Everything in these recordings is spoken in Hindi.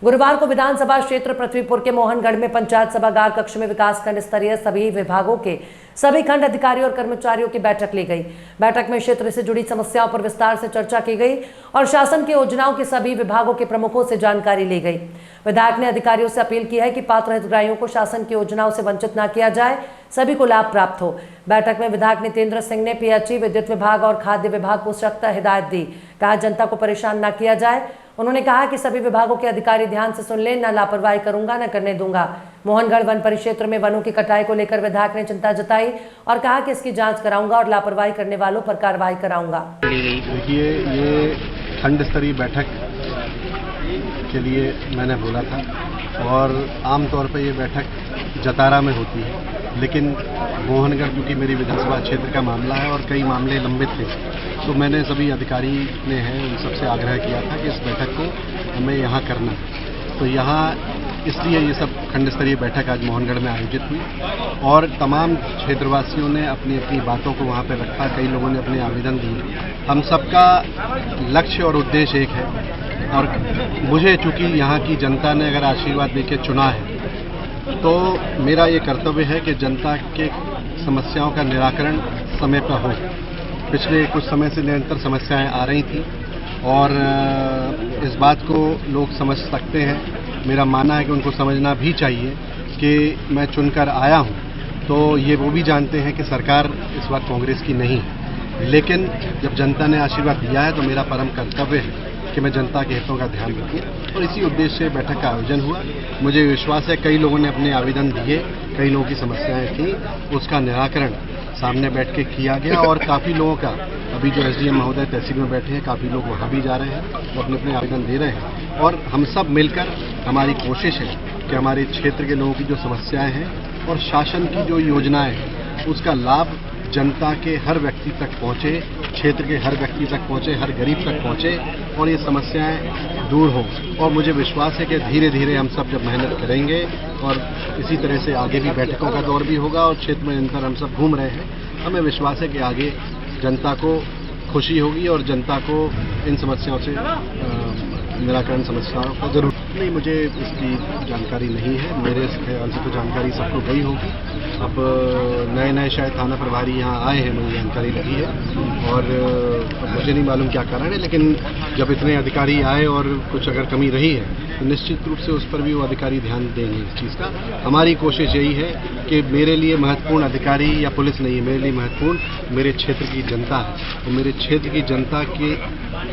गुरुवार को विधानसभा क्षेत्र पृथ्वीपुर के मोहनगढ़ में पंचायत सभागार कक्ष में विकासखंड स्तरीय सभी विभागों के सभी खंड अधिकारियों और कर्मचारियों की बैठक ली गई। बैठक में क्षेत्र से जुड़ी समस्याओं पर विस्तार से चर्चा की गई और शासन की योजनाओं के सभी विभागों के प्रमुखों से जानकारी ली गई। विधायक ने अधिकारियों से अपील की है कि पात्र हितग्राहियों को शासन की योजनाओं से वंचित न किया जाए, सभी को लाभ प्राप्त हो। बैठक में विधायक नितेंद्र सिंह ने पीएचई, विद्युत विभाग और खाद्य विभाग को सख्त हिदायत दी। कहा जनता को परेशान न किया जाए। उन्होंने कहा कि सभी विभागों के अधिकारी ध्यान से सुन लें, न लापरवाही करूंगा न करने दूंगा। मोहनगढ़ वन परिक्षेत्र में वनों की कटाई को लेकर विधायक ने चिंता जताई और कहा कि इसकी जांच कराऊंगा और लापरवाही करने वालों पर कार्रवाई कराऊंगा। देखिए, ये खंड स्तरीय बैठक के लिए मैंने बोला था और आमतौर पर ये बैठक जतारा में होती है, लेकिन मोहनगढ़ क्योंकि मेरी विधानसभा क्षेत्र का मामला है और कई मामले लंबित थे, तो मैंने सभी अधिकारी ने हैं उन सबसे आग्रह किया था कि इस बैठक को हमें यहाँ करना है। तो यहाँ इसलिए ये सब खंड स्तरीय बैठक आज मोहनगढ़ में आयोजित हुई और तमाम क्षेत्रवासियों ने अपनी अपनी बातों को वहाँ पर रखा। कई लोगों ने अपने आवेदन दिए। हम सबका लक्ष्य और उद्देश्य एक है और मुझे चूँकि यहाँ की जनता ने अगर आशीर्वाद देके चुना है, तो मेरा ये कर्तव्य है कि जनता के समस्याओं का निराकरण समय पर हो। पिछले कुछ समय से निरंतर समस्याएं आ रही थी और इस बात को लोग समझ सकते हैं। मेरा मानना है कि उनको समझना भी चाहिए कि मैं चुनकर आया हूं, तो ये वो भी जानते हैं कि सरकार इस वक्त कांग्रेस की नहीं है, लेकिन जब जनता ने आशीर्वाद दिया है तो मेरा परम कर्तव्य है कि मैं जनता के हितों का ध्यान रखूं और इसी उद्देश्य से बैठक का आयोजन हुआ। मुझे विश्वास है कई लोगों ने अपने आवेदन दिए, कई लोगों की समस्याएं थी, उसका निराकरण सामने बैठ के किया गया और काफ़ी लोगों का अभी जो एसडीएम महोदय तहसील में बैठे हैं, काफ़ी लोग वहाँ भी जा रहे हैं, वो अपने अपने आवेदन दे रहे हैं और हम सब मिलकर हमारी कोशिश है कि हमारे क्षेत्र के लोगों की जो समस्याएँ हैं और शासन की जो योजनाएँ हैं उसका लाभ जनता के हर व्यक्ति तक पहुँचे, क्षेत्र के हर व्यक्ति तक पहुँचे, हर गरीब तक पहुँचे और ये समस्याएं दूर हों। और मुझे विश्वास है कि धीरे धीरे हम सब जब मेहनत करेंगे और इसी तरह से आगे भी बैठकों का दौर भी होगा और क्षेत्र में अंतर हम सब घूम रहे हैं, हमें विश्वास है कि आगे जनता को खुशी होगी और जनता को इन समस्याओं से निराकरण समस्याओं का जरूर नहीं। मुझे इसकी जानकारी नहीं है, मेरे ख्याल से तो जानकारी सबको गई होगी। अब नए नए शायद थाना प्रभारी यहाँ आए हैं, मुझे जानकारी लगी है और मुझे नहीं मालूम क्या कारण है, लेकिन जब इतने अधिकारी आए और कुछ अगर कमी रही है तो निश्चित रूप से उस पर भी वो अधिकारी ध्यान देंगे इस चीज़ का। हमारी कोशिश यही है कि मेरे लिए महत्वपूर्ण अधिकारी या पुलिस नहीं है, मेरे लिए महत्वपूर्ण मेरे क्षेत्र की जनता है और मेरे क्षेत्र की जनता की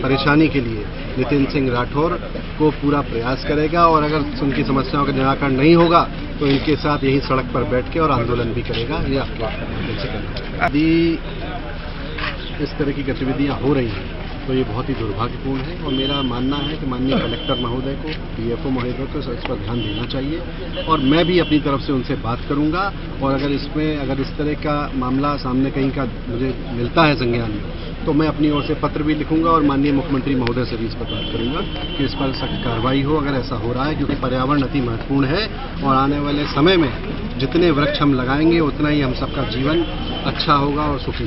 परेशानी के लिए नितेंद्र सिंह राठौर को पूरा प्रयास करेगा और अगर उनकी समस्याओं का निराकरण नहीं होगा तो इनके साथ यही सड़क पर बैठ के और आंदोलन भी करेगा। ये आपके यदि इस तरह की गतिविधियां हो रही हैं तो ये बहुत ही दुर्भाग्यपूर्ण है और मेरा मानना है कि माननीय कलेक्टर महोदय को, डीएफओ महोदय को इस पर ध्यान देना चाहिए और मैं भी अपनी तरफ से उनसे बात करूंगा और अगर इस तरह का मामला सामने कहीं का मुझे मिलता है संज्ञान में तो मैं अपनी ओर से पत्र भी लिखूंगा और माननीय मुख्यमंत्री महोदय से भी इस पर बात करूंगा कि इस पर सख्त कार्रवाई हो अगर ऐसा हो रहा है, क्योंकि पर्यावरण अति महत्वपूर्ण है और आने वाले समय में जितने वृक्ष हम लगाएंगे उतना ही हम सबका जीवन अच्छा होगा और सुखी।